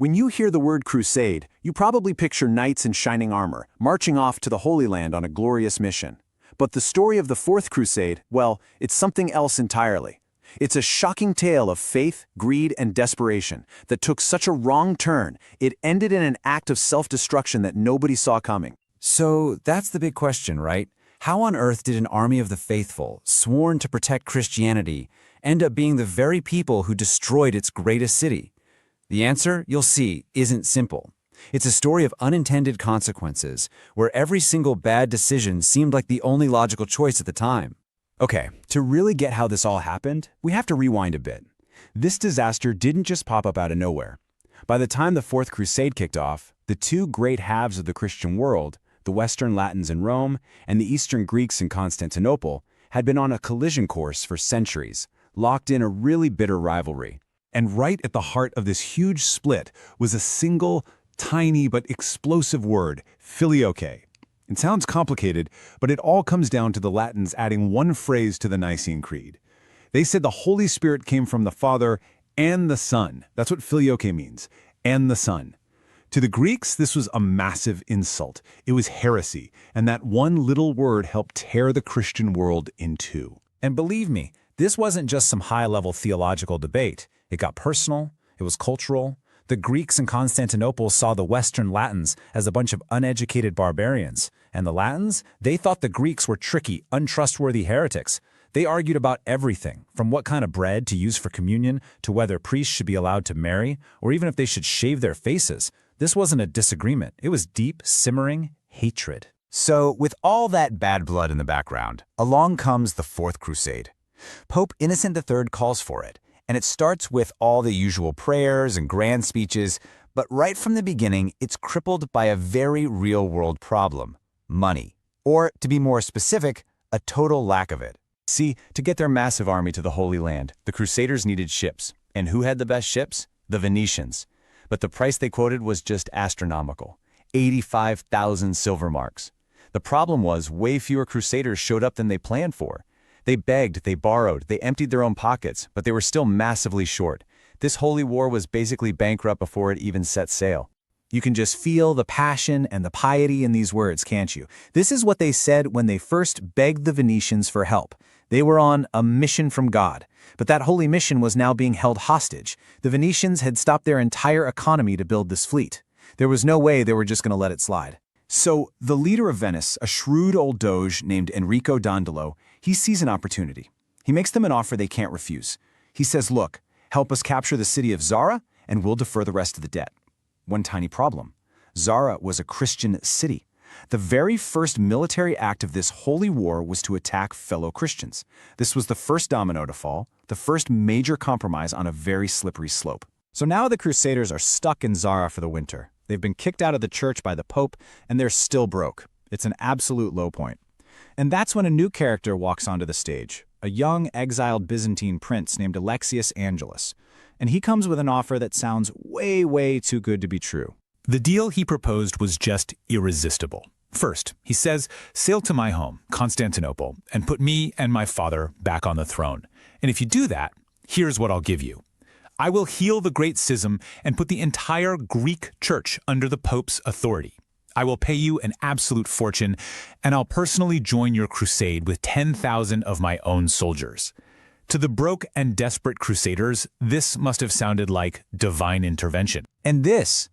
When you hear the word crusade, you probably picture knights in shining armor, marching off to the Holy Land on a glorious mission. But the story of the Fourth Crusade, well, it's something else entirely. It's a shocking tale of faith, greed, and desperation that took such a wrong turn, it ended in an act of self-destruction that nobody saw coming. So that's the big question, right? How on earth did an army of the faithful, sworn to protect Christianity, end up being the very people who destroyed its greatest city? The answer, you'll see, isn't simple. It's a story of unintended consequences, where every single bad decision seemed like the only logical choice at the time. Okay, to really get how this all happened, we have to rewind a bit. This disaster didn't just pop up out of nowhere. By the time the Fourth Crusade kicked off, the two great halves of the Christian world, the Western Latins in Rome and the Eastern Greeks in Constantinople, had been on a collision course for centuries, locked in a really bitter rivalry. And right at the heart of this huge split was a single, tiny but explosive word, filioque. It sounds complicated, but it all comes down to the Latins adding one phrase to the Nicene Creed. They said the Holy Spirit came from the Father and the Son. That's what filioque means, and the Son. To the Greeks, this was a massive insult. It was heresy, and that one little word helped tear the Christian world in two. And believe me, this wasn't just some high-level theological debate. It got personal, it was cultural. The Greeks in Constantinople saw the Western Latins as a bunch of uneducated barbarians. And the Latins, they thought the Greeks were tricky, untrustworthy heretics. They argued about everything, from what kind of bread to use for communion to whether priests should be allowed to marry, or even if they should shave their faces. This wasn't a disagreement. It was deep, simmering hatred. So, with all that bad blood in the background, along comes the Fourth Crusade. Pope Innocent III calls for it, and it starts with all the usual prayers and grand speeches, but right from the beginning, it's crippled by a very real-world problem: money. Or, to be more specific, a total lack of it. See, to get their massive army to the Holy Land, the Crusaders needed ships. And who had the best ships? The Venetians. But the price they quoted was just astronomical: 85,000 silver marks. The problem was way fewer Crusaders showed up than they planned for. They begged, they borrowed, they emptied their own pockets, but they were still massively short. This holy war was basically bankrupt before it even set sail. You can just feel the passion and the piety in these words, can't you? This is what they said when they first begged the Venetians for help. They were on a mission from God, but that holy mission was now being held hostage. The Venetians had stopped their entire economy to build this fleet. There was no way they were just going to let it slide. So, the leader of Venice, a shrewd old doge named Enrico Dandolo, he sees an opportunity. He makes them an offer they can't refuse. He says, look, help us capture the city of Zara, and we'll defer the rest of the debt. One tiny problem. Zara was a Christian city. The very first military act of this holy war was to attack fellow Christians. This was the first domino to fall, the first major compromise on a very slippery slope. So now the Crusaders are stuck in Zara for the winter. They've been kicked out of the church by the Pope, and they're still broke. It's an absolute low point. And that's when a new character walks onto the stage, a young, exiled Byzantine prince named Alexius Angelus. And he comes with an offer that sounds way, way too good to be true. The deal he proposed was just irresistible. First, he says, sail to my home, Constantinople, and put me and my father back on the throne. And if you do that, here's what I'll give you. I will heal the great schism and put the entire Greek church under the Pope's authority. I will pay you an absolute fortune, and I'll personally join your crusade with 10,000 of my own soldiers. To the broke and desperate crusaders, this must have sounded like divine intervention. And this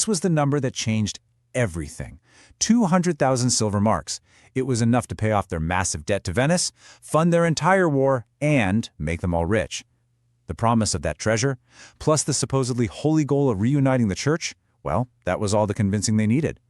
was the number that changed everything. 200,000 silver marks. It was enough to pay off their massive debt to Venice, fund their entire war, and make them all rich. The promise of that treasure, plus the supposedly holy goal of reuniting the church, well, that was all the convincing they needed.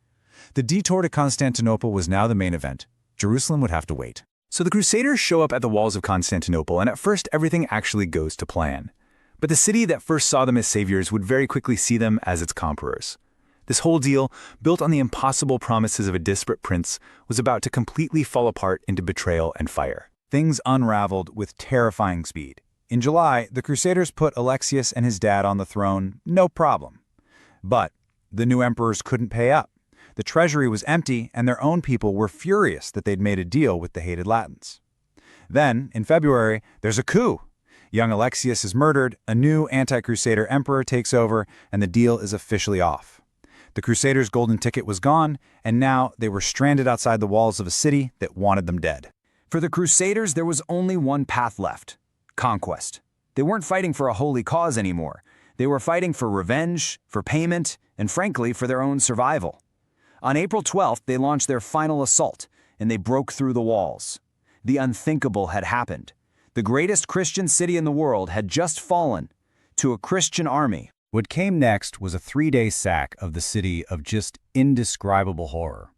The detour to Constantinople was now the main event. Jerusalem would have to wait. So the Crusaders show up at the walls of Constantinople, and at first everything actually goes to plan. But the city that first saw them as saviors would very quickly see them as its conquerors. This whole deal, built on the impossible promises of a disparate prince, was about to completely fall apart into betrayal and fire. Things unraveled with terrifying speed. In July, the Crusaders put Alexius and his dad on the throne, no problem. But the new emperors couldn't pay up. The treasury was empty, and their own people were furious that they'd made a deal with the hated Latins. Then, in February, there's a coup. Young Alexius is murdered, a new anti-Crusader emperor takes over, and the deal is officially off. The Crusaders' golden ticket was gone, and now they were stranded outside the walls of a city that wanted them dead. For the Crusaders, there was only one path left: conquest. They weren't fighting for a holy cause anymore. They were fighting for revenge, for payment, and frankly, for their own survival. On April 12th, they launched their final assault, and they broke through the walls. The unthinkable had happened. The greatest Christian city in the world had just fallen to a Christian army. What came next was a 3-day sack of the city of just indescribable horror.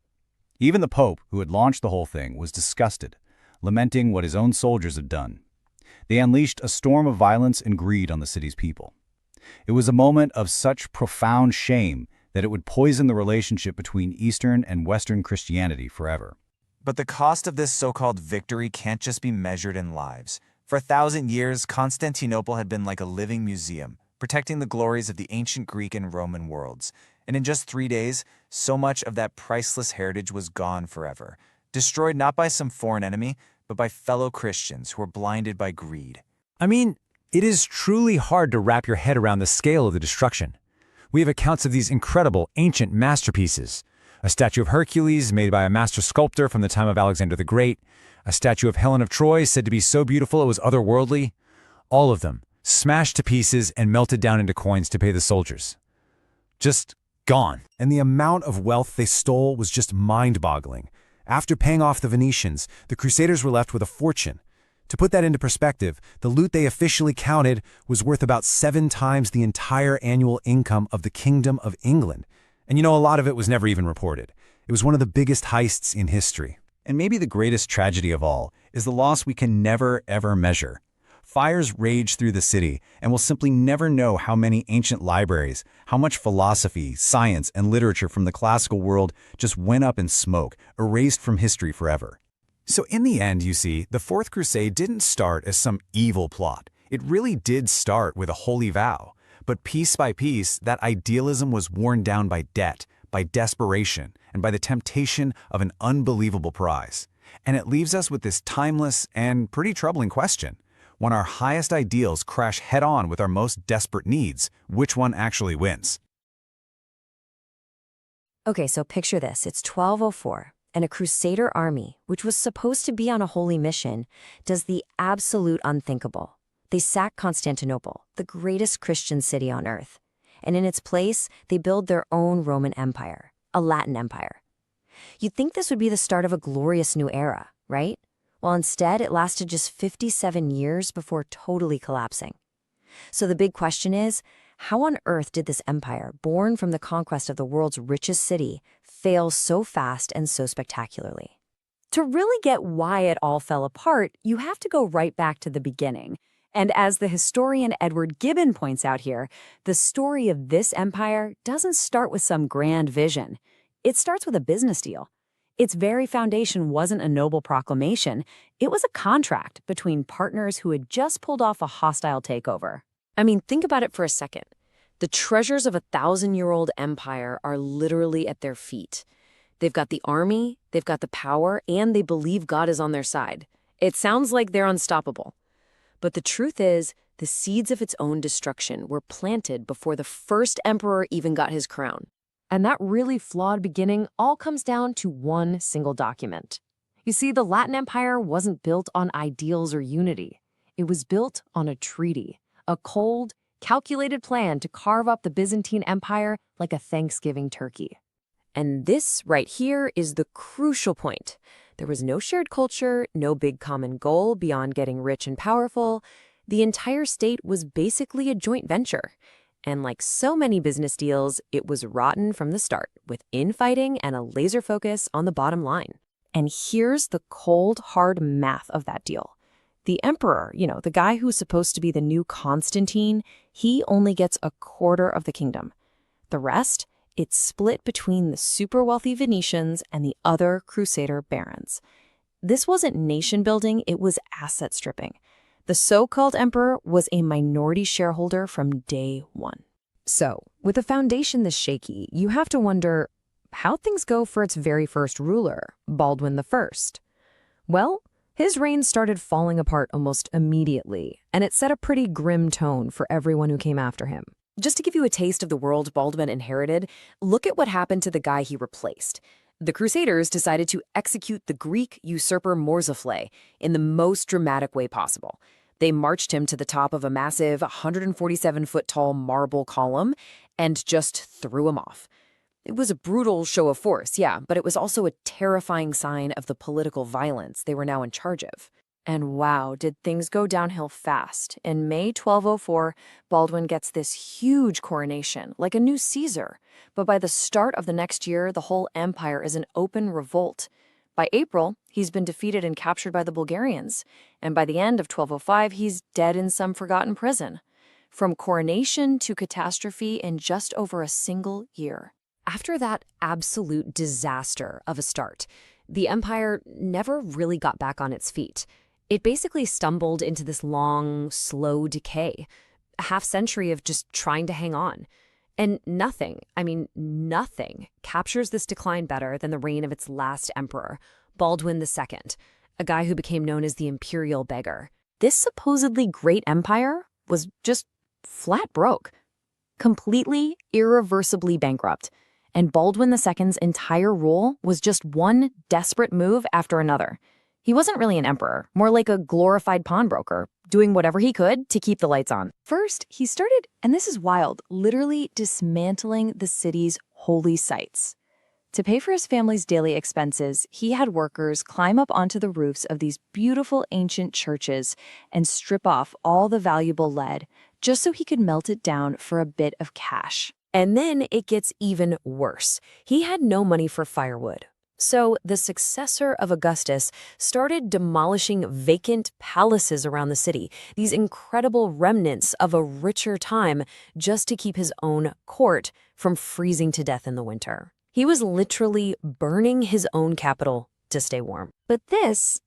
Even the Pope, who had launched the whole thing, was disgusted, lamenting what his own soldiers had done. They unleashed a storm of violence and greed on the city's people. It was a moment of such profound shame that it would poison the relationship between Eastern and Western Christianity forever. But the cost of this so-called victory can't just be measured in lives. For 1,000 years, Constantinople had been like a living museum, protecting the glories of the ancient Greek and Roman worlds. And in just 3 days, so much of that priceless heritage was gone forever, destroyed not by some foreign enemy, but by fellow Christians who were blinded by greed. I mean, it is truly hard to wrap your head around the scale of the destruction. We have accounts of these incredible ancient masterpieces. A statue of Hercules made by a master sculptor from the time of Alexander the Great, a statue of Helen of Troy said to be so beautiful it was otherworldly. All of them smashed to pieces and melted down into coins to pay the soldiers. Just gone. And the amount of wealth they stole was just mind-boggling. After paying off the Venetians, the Crusaders were left with a fortune. To put that into perspective, the loot they officially counted was worth about 7 times the entire annual income of the Kingdom of England. And a lot of it was never even reported. It was one of the biggest heists in history. And maybe the greatest tragedy of all is the loss we can never, ever measure. Fires rage through the city, and we'll simply never know how many ancient libraries, how much philosophy, science, and literature from the classical world just went up in smoke, erased from history forever. So in the end, you see, the Fourth Crusade didn't start as some evil plot. It really did start with a holy vow. But piece by piece, that idealism was worn down by debt, by desperation, and by the temptation of an unbelievable prize. And it leaves us with this timeless and pretty troubling question. When our highest ideals crash head-on with our most desperate needs, which one actually wins? Okay, so picture this. It's 1204, and a Crusader army, which was supposed to be on a holy mission, does the absolute unthinkable. They sack Constantinople, the greatest Christian city on earth. And in its place, they build their own Roman Empire, a Latin Empire. You'd think this would be the start of a glorious new era, right? Well, instead, it lasted just 57 years before totally collapsing. So the big question is, how on earth did this empire, born from the conquest of the world's richest city, fail so fast and so spectacularly? To really get why it all fell apart, you have to go right back to the beginning. And as the historian Edward Gibbon points out here, the story of this empire doesn't start with some grand vision. It starts with a business deal. Its very foundation wasn't a noble proclamation. It was a contract between partners who had just pulled off a hostile takeover. I mean, think about it for a second. The treasures of a 1,000-year-old empire are literally at their feet. They've got the army, they've got the power, and they believe God is on their side. It sounds like they're unstoppable. But the truth is, the seeds of its own destruction were planted before the first emperor even got his crown. And that really flawed beginning all comes down to one single document. You see, the Latin Empire wasn't built on ideals or unity. It was built on a treaty, a cold, calculated plan to carve up the Byzantine Empire like a Thanksgiving turkey. And this right here is the crucial point. There was no shared culture, no big common goal beyond getting rich and powerful. The entire state was basically a joint venture. And like so many business deals, it was rotten from the start, with infighting and a laser focus on the bottom line. And here's the cold, hard math of that deal. The emperor, the guy who's supposed to be the new Constantine, he only gets a quarter of the kingdom. The rest, it's split between the super wealthy Venetians and the other Crusader barons. This wasn't nation building, it was asset stripping. The so-called emperor was a minority shareholder from day one. So, with a foundation this shaky, you have to wonder how things go for its very first ruler, Baldwin I. Well, His reign started falling apart almost immediately, and it set a pretty grim tone for everyone who came after him. Just to give you a taste of the world Baldwin inherited, look at what happened to the guy he replaced. The Crusaders decided to execute the Greek usurper Morzaflé in the most dramatic way possible. They marched him to the top of a massive 147-foot-tall marble column and just threw him off. It was a brutal show of force, yeah, but it was also a terrifying sign of the political violence they were now in charge of. And wow, did things go downhill fast. In May 1204, Baldwin gets this huge coronation, like a new Caesar. But by the start of the next year, the whole empire is in open revolt. By April, he's been defeated and captured by the Bulgarians. And by the end of 1205, he's dead in some forgotten prison. From coronation to catastrophe in just over a single year. After that absolute disaster of a start, the empire never really got back on its feet. It basically stumbled into this long, slow decay, a half-century of just trying to hang on. And nothing captures this decline better than the reign of its last emperor, Baldwin II, a guy who became known as the imperial beggar. This supposedly great empire was just flat broke, completely, irreversibly bankrupt. And Baldwin II's entire rule was just one desperate move after another. He wasn't really an emperor, more like a glorified pawnbroker, doing whatever he could to keep the lights on. First, he started, and this is wild, literally dismantling the city's holy sites. To pay for his family's daily expenses, he had workers climb up onto the roofs of these beautiful ancient churches and strip off all the valuable lead, just so he could melt it down for a bit of cash. And then it gets even worse. He had no money for firewood. So the successor of Augustus started demolishing vacant palaces around the city, these incredible remnants of a richer time, just to keep his own court from freezing to death in the winter. He was literally burning his own capital to stay warm. But this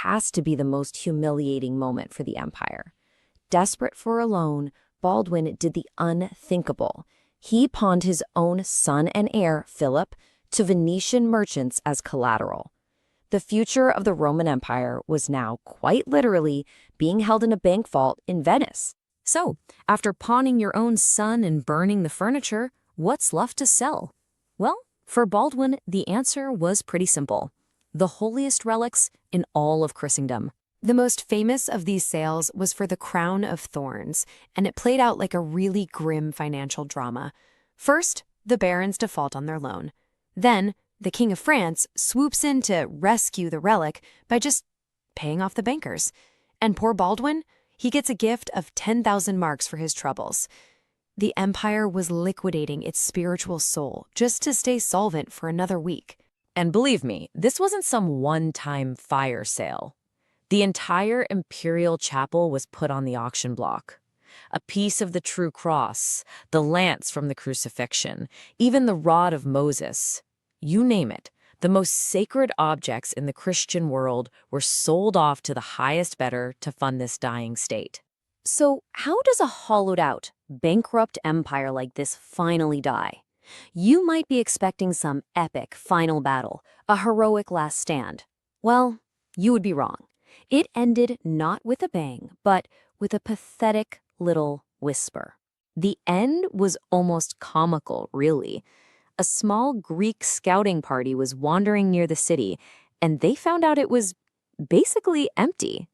has to be the most humiliating moment for the empire. Desperate for a loan, Baldwin did the unthinkable. He pawned his own son and heir, Philip, to Venetian merchants as collateral. The future of the Roman Empire was now quite literally being held in a bank vault in Venice. So, after pawning your own son and burning the furniture, what's left to sell? Well, for Baldwin, the answer was pretty simple. The holiest relics in all of Christendom. The most famous of these sales was for the Crown of Thorns, and it played out like a really grim financial drama. First, the barons default on their loan. Then, the King of France swoops in to rescue the relic by just paying off the bankers. And poor Baldwin, he gets a gift of 10,000 marks for his troubles. The empire was liquidating its spiritual soul just to stay solvent for another week. And believe me, this wasn't some one-time fire sale. The entire imperial chapel was put on the auction block. A piece of the true cross, the lance from the crucifixion, even the rod of Moses. You name it, the most sacred objects in the Christian world were sold off to the highest bidder to fund this dying state. So how does a hollowed-out, bankrupt empire like this finally die? You might be expecting some epic final battle, a heroic last stand. Well, you would be wrong. It ended not with a bang, but with a pathetic little whisper. The end was almost comical, really. A small Greek scouting party was wandering near the city, and they found out it was basically empty.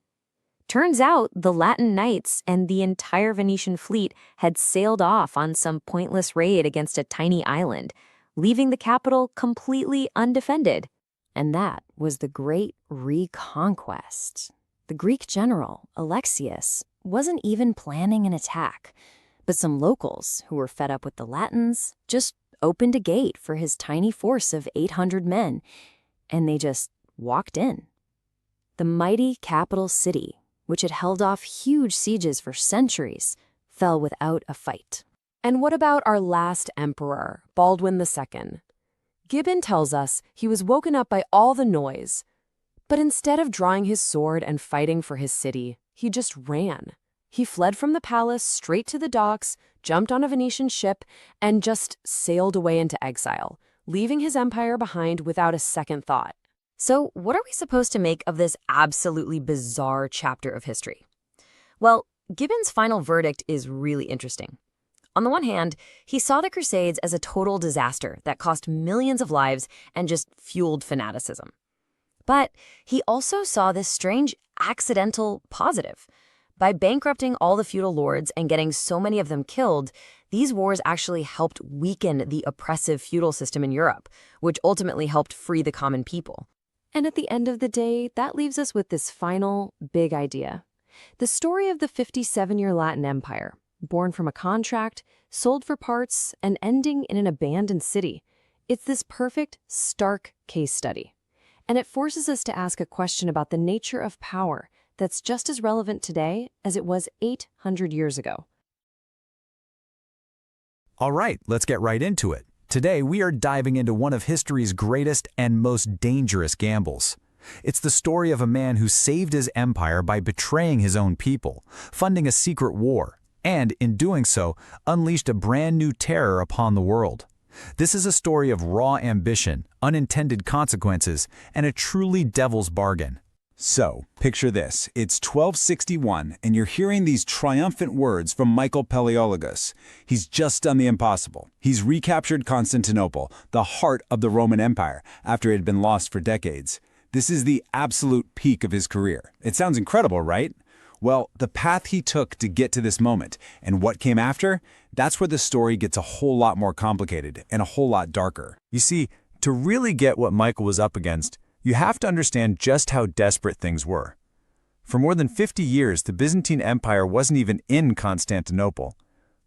Turns out the Latin knights and the entire Venetian fleet had sailed off on some pointless raid against a tiny island, leaving the capital completely undefended. And that was the Great Reconquest. The Greek general, Alexius, wasn't even planning an attack, but some locals who were fed up with the Latins just opened a gate for his tiny force of 800 men, and they just walked in. The mighty capital city, which had held off huge sieges for centuries, fell without a fight. And what about our last emperor, Baldwin II? Gibbon tells us he was woken up by all the noise, but instead of drawing his sword and fighting for his city, he just ran. He fled from the palace straight to the docks, jumped on a Venetian ship, and just sailed away into exile, leaving his empire behind without a second thought. So, what are we supposed to make of this absolutely bizarre chapter of history? Well, Gibbon's final verdict is really interesting. On the one hand, he saw the Crusades as a total disaster that cost millions of lives and just fueled fanaticism. But he also saw this strange accidental positive. By bankrupting all the feudal lords and getting so many of them killed, these wars actually helped weaken the oppressive feudal system in Europe, which ultimately helped free the common people. And at the end of the day, that leaves us with this final, big idea. The story of the 57-year Latin Empire, born from a contract, sold for parts, and ending in an abandoned city. It's this perfect, stark case study. And it forces us to ask a question about the nature of power that's just as relevant today as it was 800 years ago. All right, let's get right into it. Today, we are diving into one of history's greatest and most dangerous gambles. It's the story of a man who saved his empire by betraying his own people, funding a secret war, and, in doing so, unleashed a brand new terror upon the world. This is a story of raw ambition, unintended consequences, and a truly devil's bargain. So, picture this. It's 1261, and you're hearing these triumphant words from Michael Palaeologus. He's just done the impossible. He's recaptured Constantinople, the heart of the Roman Empire, after it had been lost for decades. This is the absolute peak of his career. It sounds incredible, right? Well, the path he took to get to this moment, and what came after, that's where the story gets a whole lot more complicated and a whole lot darker. You see, to really get what Michael was up against, you have to understand just how desperate things were. For more than 50 years, the Byzantine Empire wasn't even in Constantinople.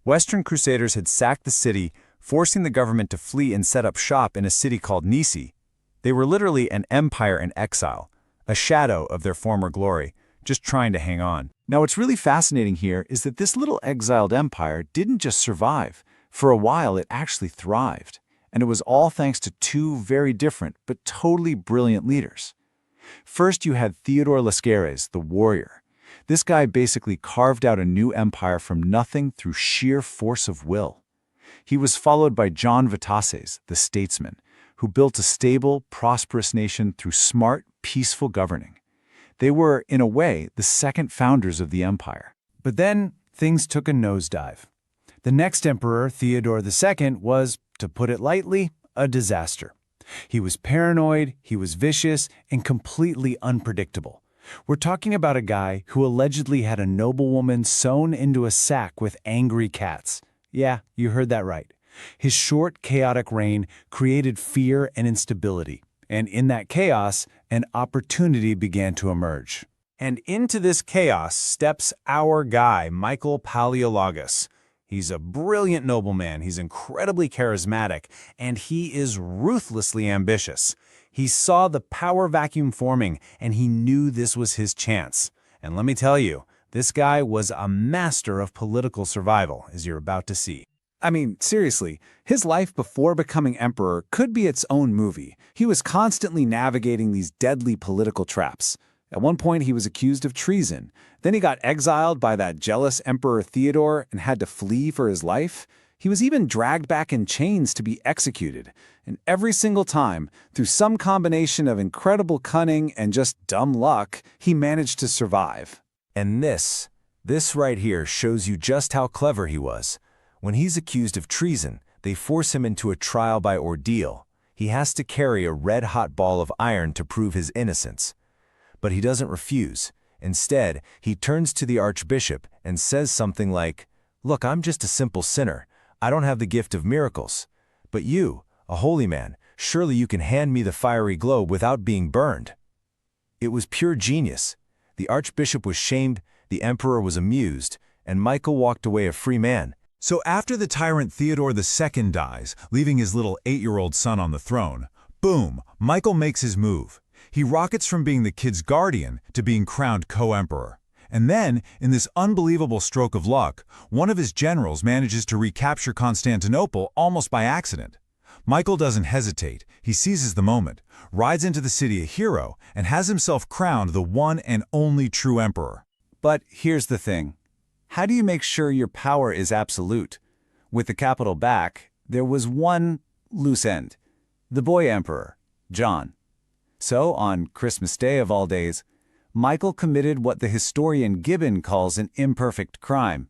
Western Crusaders had sacked the city, forcing the government to flee and set up shop in a city called Nice. They were literally an empire in exile, a shadow of their former glory, just trying to hang on. Now, what's really fascinating here is that this little exiled empire didn't just survive. For a while, it actually thrived. And it was all thanks to two very different but totally brilliant leaders. First, you had Theodore Lascaris, the warrior. This guy basically carved out a new empire from nothing through sheer force of will. He was followed by John Vataces, the statesman, who built a stable, prosperous nation through smart, peaceful governing. They were, in a way, the second founders of the empire. But then things took a nosedive. The next emperor, Theodore II, was, to put it lightly, a disaster. He was paranoid, he was vicious, and completely unpredictable. We're talking about a guy who allegedly had a noblewoman sewn into a sack with angry cats. Yeah, you heard that right. His short, chaotic reign created fear and instability. And in that chaos, an opportunity began to emerge. And into this chaos steps our guy, Michael Palaeologus. He's a brilliant nobleman, he's incredibly charismatic, and he is ruthlessly ambitious. He saw the power vacuum forming, and he knew this was his chance. And let me tell you, this guy was a master of political survival, as you're about to see. I mean, seriously, his life before becoming emperor could be its own movie. He was constantly navigating these deadly political traps. At one point, he was accused of treason. Then he got exiled by that jealous Emperor Theodore and had to flee for his life. He was even dragged back in chains to be executed. And every single time, through some combination of incredible cunning and just dumb luck, he managed to survive. And this right here shows you just how clever he was. When he's accused of treason, they force him into a trial by ordeal. He has to carry a red-hot ball of iron to prove his innocence. But he doesn't refuse. Instead, he turns to the archbishop and says something like, "Look, I'm just a simple sinner. I don't have the gift of miracles. But you, a holy man, surely you can hand me the fiery globe without being burned." It was pure genius. The archbishop was shamed, the emperor was amused, and Michael walked away a free man. So after the tyrant Theodore II dies, leaving his little 8-year-old son on the throne, boom, Michael makes his move. He rockets from being the kid's guardian to being crowned co-emperor. And then, in this unbelievable stroke of luck, one of his generals manages to recapture Constantinople almost by accident. Michael doesn't hesitate. He seizes the moment, rides into the city a hero, and has himself crowned the one and only true emperor. But here's the thing. How do you make sure your power is absolute? With the capital back, there was one loose end. The boy emperor, John. So, on Christmas Day of all days, Michael committed what the historian Gibbon calls an imperfect crime.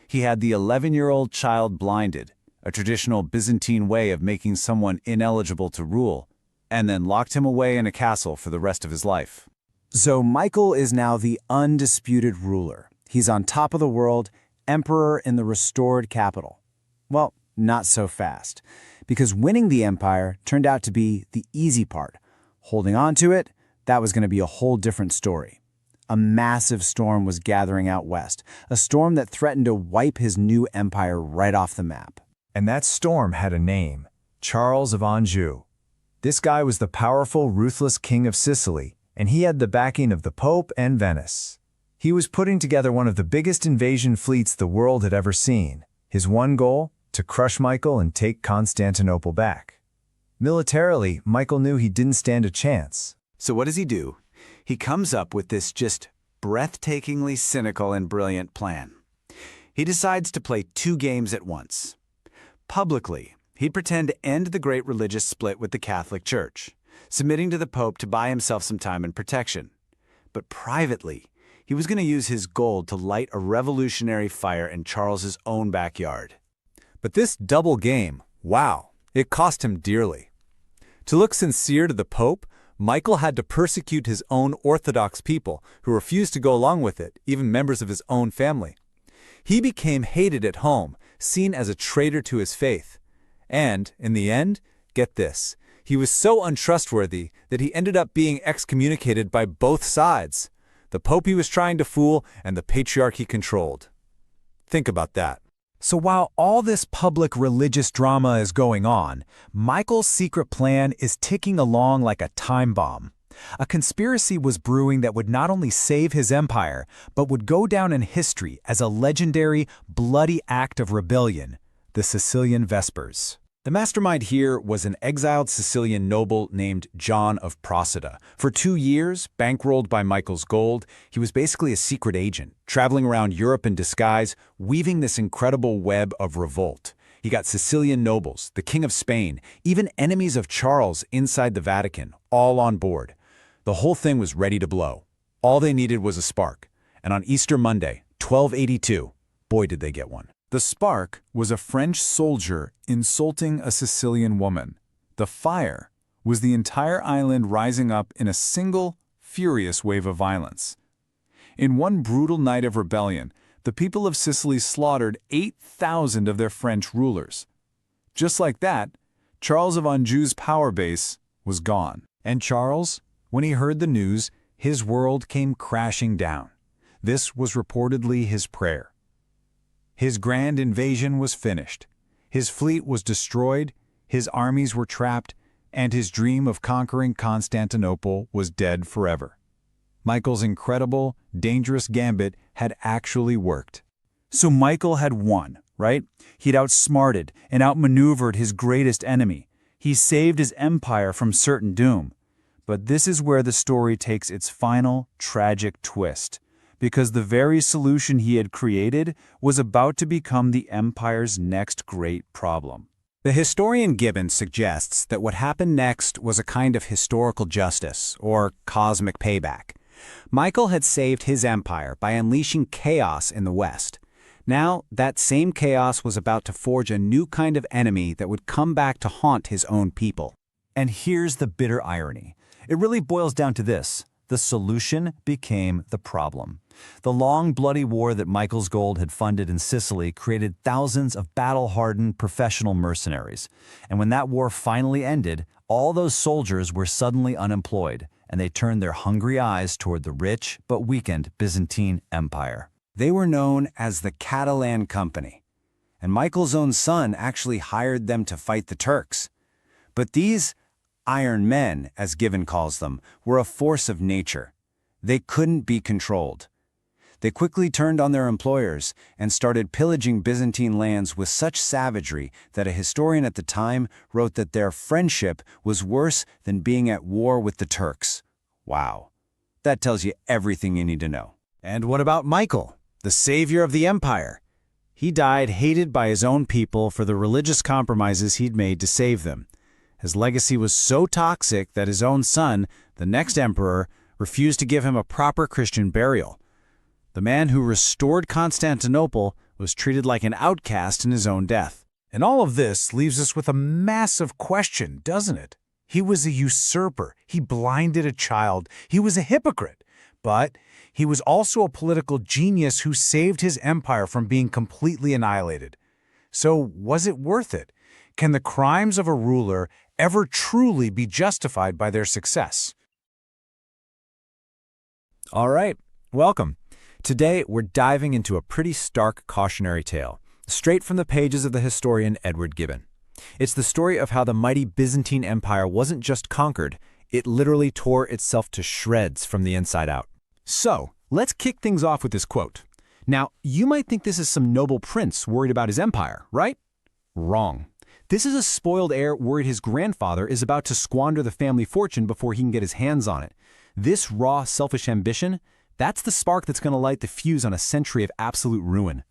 He had the 11-year-old child blinded, a traditional Byzantine way of making someone ineligible to rule, and then locked him away in a castle for the rest of his life. So Michael is now the undisputed ruler. He's on top of the world, emperor in the restored capital. Well, not so fast, because winning the empire turned out to be the easy part. Holding on to it, that was going to be a whole different story. A massive storm was gathering out west, a storm that threatened to wipe his new empire right off the map. And that storm had a name, Charles of Anjou. This guy was the powerful, ruthless king of Sicily, and he had the backing of the Pope and Venice. He was putting together one of the biggest invasion fleets the world had ever seen. His one goal? To crush Michael and take Constantinople back. Militarily, Michael knew he didn't stand a chance. So what does he do? He comes up with this just breathtakingly cynical and brilliant plan. He decides to play two games at once. Publicly, he'd pretend to end the great religious split with the Catholic Church, submitting to the Pope to buy himself some time and protection. But privately, he was going to use his gold to light a revolutionary fire in Charles's own backyard. But this double game, wow, it cost him dearly. To look sincere to the Pope, Michael had to persecute his own Orthodox people who refused to go along with it, even members of his own family. He became hated at home, seen as a traitor to his faith. And, in the end, get this, he was so untrustworthy that he ended up being excommunicated by both sides, the Pope he was trying to fool and the patriarch he controlled. Think about that. So while all this public religious drama is going on, Michael's secret plan is ticking along like a time bomb. A conspiracy was brewing that would not only save his empire, but would go down in history as a legendary, bloody act of rebellion, the Sicilian Vespers. The mastermind here was an exiled Sicilian noble named John of Procida. For 2 years, bankrolled by Michael's gold, he was basically a secret agent, traveling around Europe in disguise, weaving this incredible web of revolt. He got Sicilian nobles, the King of Spain, even enemies of Charles inside the Vatican, all on board. The whole thing was ready to blow. All they needed was a spark. And on Easter Monday, 1282, boy did they get one. The spark was a French soldier insulting a Sicilian woman. The fire was the entire island rising up in a single, furious wave of violence. In one brutal night of rebellion, the people of Sicily slaughtered 8,000 of their French rulers. Just like that, Charles of Anjou's power base was gone. And Charles, when he heard the news, his world came crashing down. This was reportedly his prayer. His grand invasion was finished. His fleet was destroyed, his armies were trapped, and his dream of conquering Constantinople was dead forever. Michael's incredible, dangerous gambit had actually worked. So Michael had won, right? He'd outsmarted and outmaneuvered his greatest enemy. He saved his empire from certain doom. But this is where the story takes its final, tragic twist, because the very solution he had created was about to become the empire's next great problem. The historian Gibbon suggests that what happened next was a kind of historical justice, or cosmic payback. Michael had saved his empire by unleashing chaos in the West. Now, that same chaos was about to forge a new kind of enemy that would come back to haunt his own people. And here's the bitter irony. It really boils down to this. The solution became the problem. The long, bloody war that Michael's gold had funded in Sicily created thousands of battle-hardened professional mercenaries. And when that war finally ended, all those soldiers were suddenly unemployed, and they turned their hungry eyes toward the rich but weakened Byzantine Empire. They were known as the Catalan Company, and Michael's own son actually hired them to fight the Turks. But these Iron Men, as Gibbon calls them, were a force of nature. They couldn't be controlled. They quickly turned on their employers and started pillaging Byzantine lands with such savagery that a historian at the time wrote that their friendship was worse than being at war with the Turks. Wow. That tells you everything you need to know. And what about Michael, the savior of the empire? He died hated by his own people for the religious compromises he'd made to save them. His legacy was so toxic that his own son, the next emperor, refused to give him a proper Christian burial. The man who restored Constantinople was treated like an outcast in his own death. And all of this leaves us with a massive question, doesn't it? He was a usurper. He blinded a child. He was a hypocrite. But he was also a political genius who saved his empire from being completely annihilated. So was it worth it? Can the crimes of a ruler ever truly be justified by their success? All right, welcome. Today, we're diving into a pretty stark cautionary tale, straight from the pages of the historian Edward Gibbon. It's the story of how the mighty Byzantine Empire wasn't just conquered, it literally tore itself to shreds from the inside out. So, let's kick things off with this quote. Now, you might think this is some noble prince worried about his empire, right? Wrong. This is a spoiled heir worried his grandfather is about to squander the family fortune before he can get his hands on it. This raw, selfish ambition, that's the spark that's going to light the fuse on a century of absolute ruin.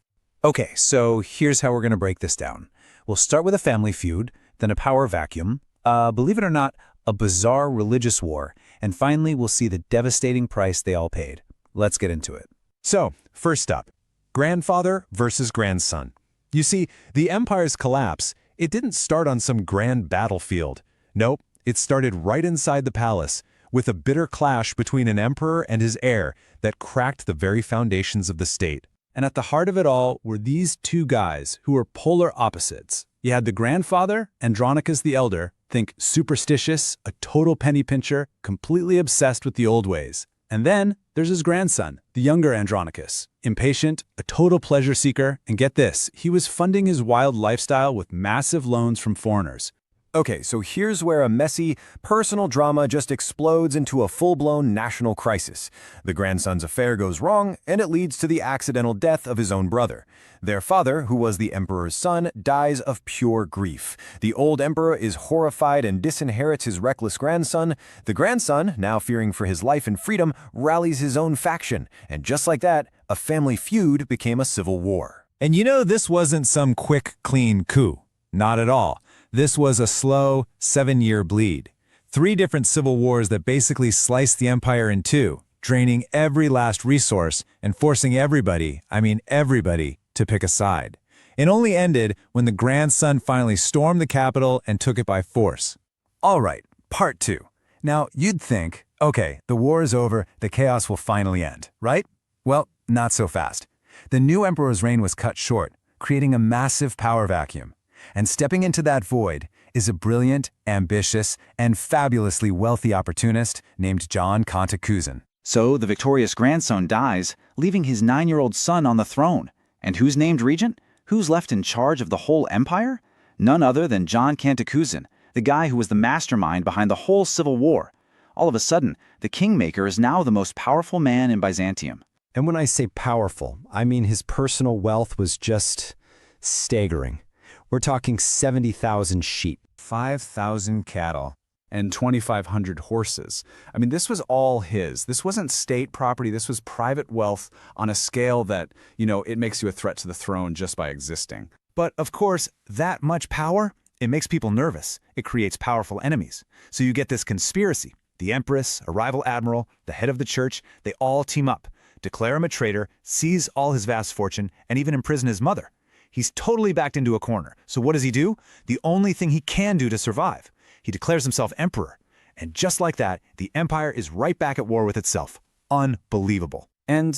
Okay, so here's how we're going to break this down. We'll start with a family feud, then a power vacuum, believe it or not, a bizarre religious war, and finally we'll see the devastating price they all paid. Let's get into it. So, first up, grandfather versus grandson. You see, the empire's collapse, it didn't start on some grand battlefield. Nope, it started right inside the palace, with a bitter clash between an emperor and his heir that cracked the very foundations of the state. And at the heart of it all were these two guys who were polar opposites. You had the grandfather, Andronicus the Elder, think superstitious, a total penny pincher, completely obsessed with the old ways. And then there's his grandson, the younger Andronicus, impatient, a total pleasure seeker, and get this, he was funding his wild lifestyle with massive loans from foreigners. Okay, so here's where a messy, personal drama just explodes into a full-blown national crisis. The grandson's affair goes wrong, and it leads to the accidental death of his own brother. Their father, who was the emperor's son, dies of pure grief. The old emperor is horrified and disinherits his reckless grandson. The grandson, now fearing for his life and freedom, rallies his own faction. And just like that, a family feud became a civil war. And you know this wasn't some quick, clean coup. Not at all. This was a slow, 7-year bleed. 3 different civil wars that basically sliced the empire in two, draining every last resource and forcing everybody, I mean everybody, to pick a side. It only ended when the grandson finally stormed the capital and took it by force. All right, part 2. Now, you'd think, okay, the war is over, the chaos will finally end, right? Well, not so fast. The new emperor's reign was cut short, creating a massive power vacuum. And stepping into that void is a brilliant, ambitious, and fabulously wealthy opportunist named John Cantacuzene. So the victorious grandson dies, leaving his 9-year-old son on the throne. And who's named regent? Who's left in charge of the whole empire? None other than John Cantacuzene, the guy who was the mastermind behind the whole civil war. All of a sudden, the kingmaker is now the most powerful man in Byzantium. And when I say powerful, I mean his personal wealth was just staggering. We're talking 70,000 sheep, 5,000 cattle, and 2,500 horses. I mean, this was all his. This wasn't state property. This was private wealth on a scale that, it makes you a threat to the throne just by existing. But of course, that much power, it makes people nervous. It creates powerful enemies. So you get this conspiracy. The empress, a rival admiral, the head of the church, they all team up, declare him a traitor, seize all his vast fortune, and even imprison his mother. He's totally backed into a corner. So what does he do? The only thing he can do to survive. He declares himself emperor. And just like that, the empire is right back at war with itself. Unbelievable. And,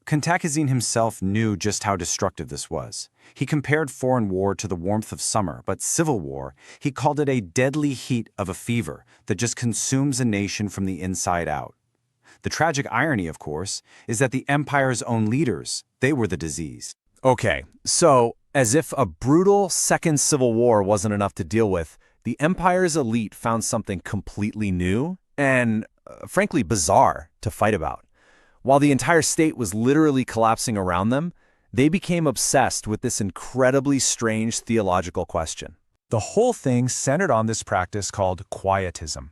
Cantacuzene himself knew just how destructive this was. He compared foreign war to the warmth of summer, but civil war, he called it a deadly heat of a fever that just consumes a nation from the inside out. The tragic irony, of course, is that the empire's own leaders, they were the disease. Okay, so as if a brutal second civil war wasn't enough to deal with, the empire's elite found something completely new and, frankly, bizarre to fight about. While the entire state was literally collapsing around them, they became obsessed with this incredibly strange theological question. The whole thing centered on this practice called quietism.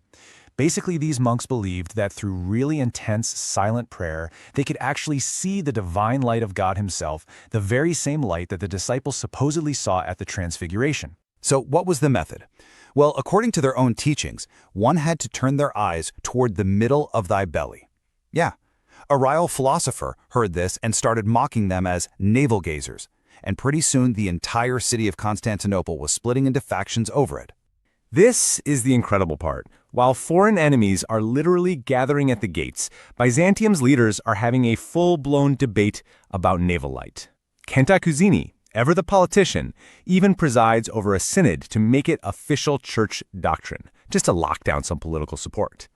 Basically, these monks believed that through really intense, silent prayer, they could actually see the divine light of God himself, the very same light that the disciples supposedly saw at the Transfiguration. So what was the method? Well, according to their own teachings, one had to turn their eyes toward the middle of thy belly. Yeah, a rival philosopher heard this and started mocking them as navel gazers, and pretty soon the entire city of Constantinople was splitting into factions over it. This is the incredible part. While foreign enemies are literally gathering at the gates, Byzantium's leaders are having a full-blown debate about Navalite. Cantacuzene, ever the politician, even presides over a synod to make it official church doctrine, just to lock down some political support.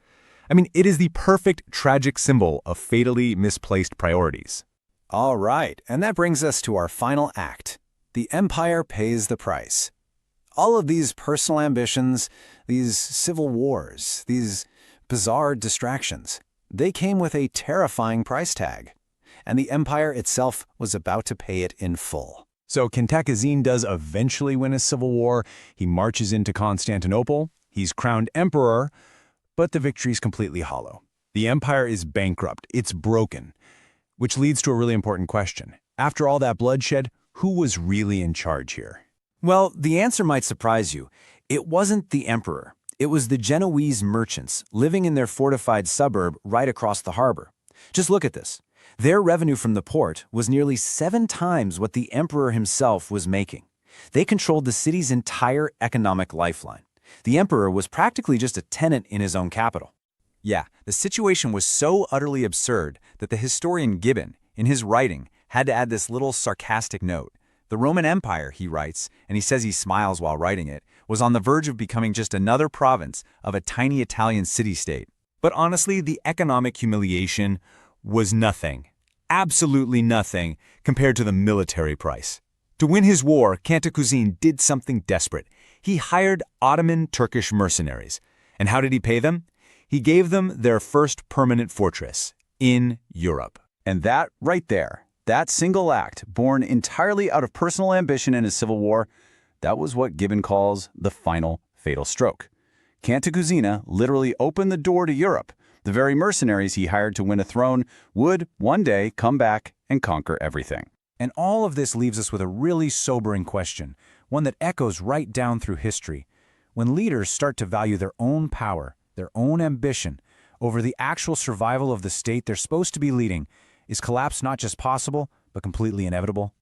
I mean, it is the perfect tragic symbol of fatally misplaced priorities. All right, and that brings us to our final act. The empire pays the price. All of these personal ambitions, these civil wars, these bizarre distractions, they came with a terrifying price tag. And the empire itself was about to pay it in full. So Cantacuzene does eventually win a civil war. He marches into Constantinople. He's crowned emperor, but the victory is completely hollow. The empire is bankrupt. It's broken. Which leads to a really important question. After all that bloodshed, who was really in charge here? Well, the answer might surprise you. It wasn't the emperor. It was the Genoese merchants living in their fortified suburb right across the harbor. Just look at this. Their revenue from the port was nearly 7 times what the emperor himself was making. They controlled the city's entire economic lifeline. The emperor was practically just a tenant in his own capital. Yeah, the situation was so utterly absurd that the historian Gibbon, in his writing, had to add this little sarcastic note. The Roman Empire, he writes, and he says he smiles while writing it, was on the verge of becoming just another province of a tiny Italian city-state. But honestly, the economic humiliation was nothing, absolutely nothing, compared to the military price. To win his war, Cantacuzene did something desperate. He hired Ottoman Turkish mercenaries. And how did he pay them? He gave them their first permanent fortress in Europe. And that right there, that single act, born entirely out of personal ambition in a civil war, that was what Gibbon calls the final fatal stroke. Cantacuzene literally opened the door to Europe. The very mercenaries he hired to win a throne would, one day, come back and conquer everything. And all of this leaves us with a really sobering question, one that echoes right down through history. When leaders start to value their own power, their own ambition, over the actual survival of the state they're supposed to be leading, is collapse not just possible, but completely inevitable?